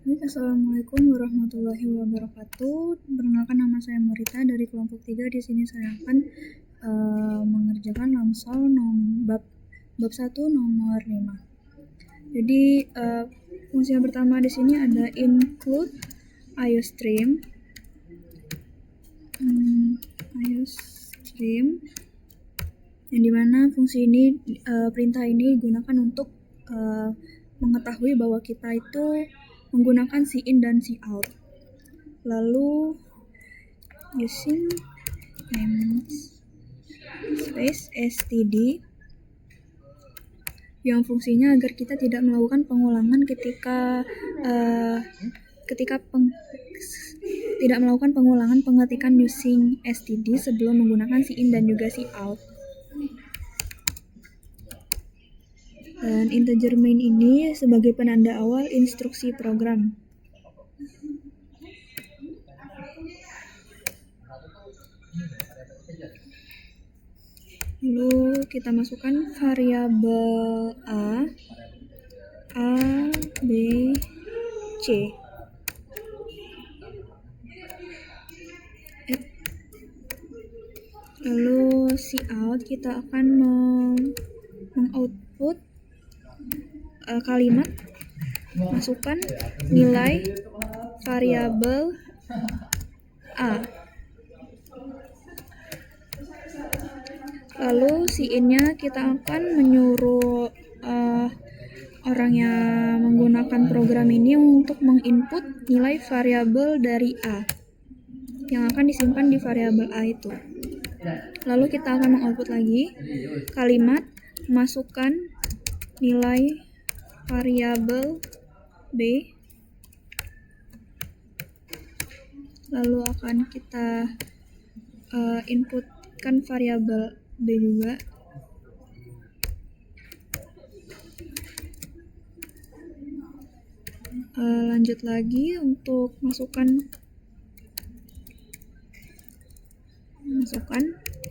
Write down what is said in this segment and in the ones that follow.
Assalamualaikum warahmatullahi wabarakatuh. Perkenalkan, nama saya Murita dari kelompok 3. Di sini saya akan mengerjakan Lamsal bab 1 nomor 5. Jadi fungsi yang pertama di sini ada include IOStream. Yang dimana fungsi ini, perintah ini digunakan untuk mengetahui bahwa kita itu menggunakan si in dan si out. Lalu using namespace std yang fungsinya agar kita tidak melakukan pengulangan tidak melakukan pengulangan pengetikan using std sebelum menggunakan si in dan juga si out. Dan integer main ini sebagai penanda awal instruksi program. Lalu kita masukkan variabel A, B, C. Lalu cout kita akan mengoutput kalimat, masukkan nilai variabel A. Lalu si in-nya kita akan menyuruh orang yang menggunakan program ini untuk menginput nilai variabel dari A yang akan disimpan di variabel A itu. Lalu kita akan mengoutput lagi kalimat, masukkan nilai variabel B, lalu akan kita inputkan variabel B juga. Lanjut lagi untuk masukkan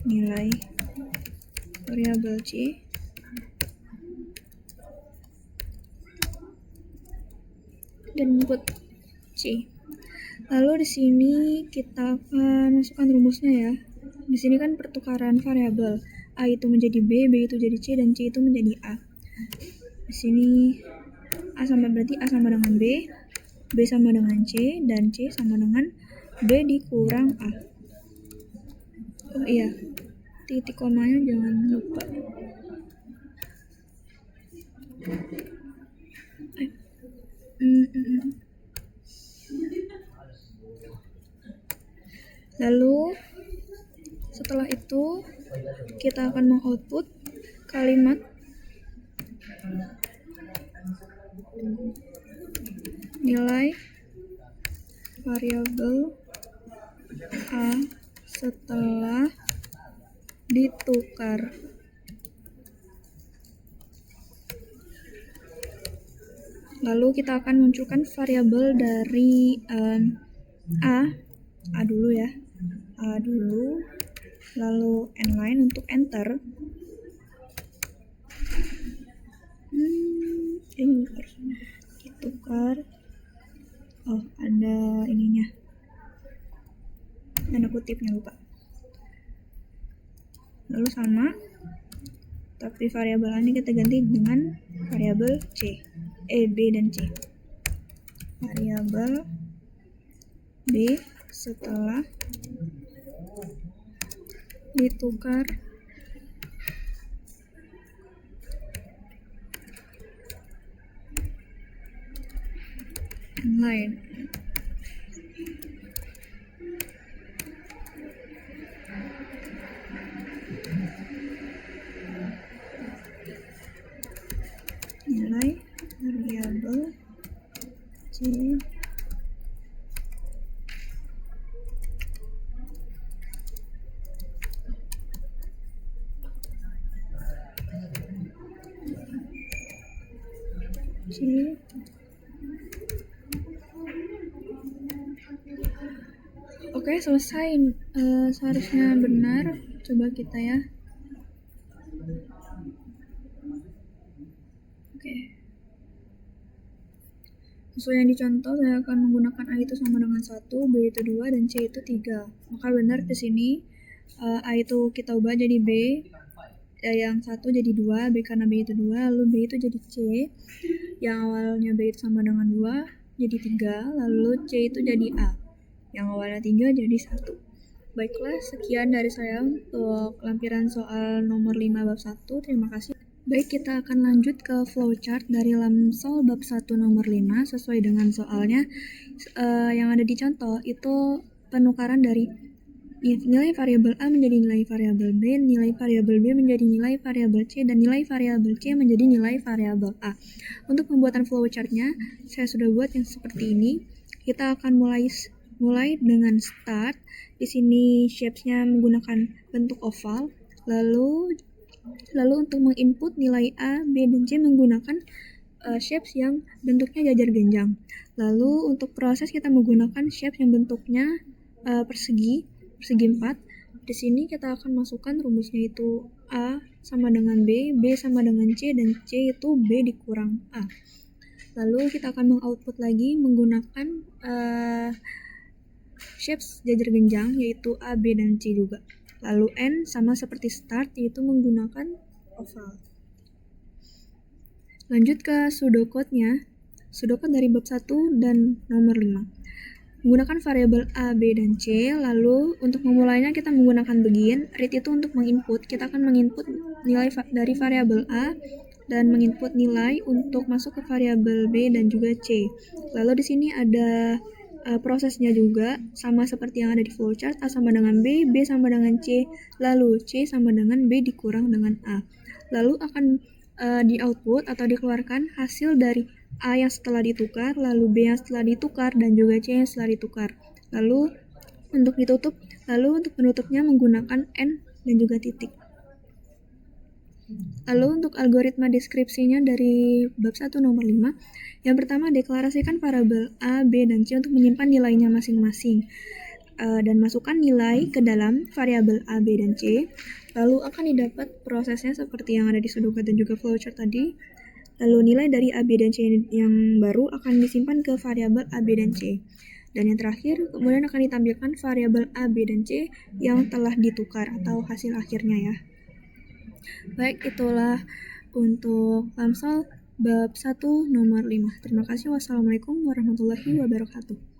nilai variabel C. Dan input C. Lalu di sini kita akan masukkan rumusnya ya. Di sini kan pertukaran variabel. A itu menjadi B, B itu jadi C, dan C itu menjadi A. Di sini berarti A sama dengan B, B sama dengan C, dan C sama dengan B dikurang A. Oh iya, titik komanya jangan lupa. Lalu setelah itu kita akan mengoutput kalimat nilai variabel A setelah ditukar. Lalu kita akan munculkan variabel dari A dulu ya. A dulu, lalu n line untuk enter. Ini harus ditukar. Oh, ada ininya. Tanda kutipnya lupa. Lalu sama, tapi variabel ini kita ganti dengan variabel B dan C. Variabel B setelah ditukar line. Nilai variabel C Oke, selesai. Seharusnya benar. Coba kita ya. Oke. Sesuai yang dicontoh, saya akan menggunakan A itu sama dengan 1, B itu 2, dan C itu 3. Maka benar di sini A itu kita ubah jadi B, yang 1 jadi 2, B karena B itu 2, lalu B itu jadi C, yang awalnya B itu sama dengan 2, jadi 3, lalu C itu jadi A, yang awalnya 3 jadi 1. Baiklah, sekian dari saya untuk lampiran soal nomor 5 bab 1. Terima kasih. Baik, kita akan lanjut ke flowchart dari Lamsol bab 1 nomor 5 sesuai dengan soalnya. Yang ada di contoh itu penukaran dari nilai variabel A menjadi nilai variabel B, nilai variabel B menjadi nilai variabel C, dan nilai variabel C menjadi nilai variabel A. Untuk pembuatan flowchartnya, saya sudah buat yang seperti ini. Kita akan mulai dengan start. Di sini shapes-nya menggunakan bentuk oval. Lalu untuk menginput nilai A, B, dan C menggunakan shapes yang bentuknya jajar genjang. Lalu untuk proses kita menggunakan shapes yang bentuknya persegi 4. Di sini kita akan masukkan rumusnya itu A sama dengan B, B sama dengan C, dan C itu B dikurang A. Lalu kita akan mengoutput lagi menggunakan shapes jajar genjang yaitu A, B, dan C juga. Lalu N sama seperti start yaitu menggunakan oval. Lanjut ke pseudocode-nya. Pseudocode dari bab 1 dan nomor 5. Menggunakan variabel A, B, dan C. Lalu untuk memulainya kita menggunakan begin. Read itu untuk menginput. Kita akan menginput nilai dari variabel A dan menginput nilai untuk masuk ke variabel B dan juga C. Lalu di sini ada prosesnya juga sama seperti yang ada di flowchart. A sama dengan B, B sama dengan C, lalu C sama dengan B dikurang dengan A. Lalu akan di output atau dikeluarkan hasil dari A yang setelah ditukar, lalu B yang setelah ditukar, dan juga C yang setelah ditukar. Lalu untuk penutupnya menggunakan N dan juga titik. Lalu untuk algoritma deskripsinya dari bab 1 nomor 5, yang pertama deklarasikan variabel A, B, dan C untuk menyimpan nilainya masing-masing. Dan masukkan nilai ke dalam variabel A, B, dan C. Lalu akan didapat prosesnya seperti yang ada di pseudocode dan juga flowchart tadi. Lalu nilai dari A, B, dan C yang baru akan disimpan ke variabel A, B, dan C. Dan yang terakhir, kemudian akan ditampilkan variabel A, B, dan C yang telah ditukar atau hasil akhirnya ya. Baik, itulah untuk Lamsol bab 1 nomor 5. Terima kasih. Wassalamualaikum warahmatullahi wabarakatuh.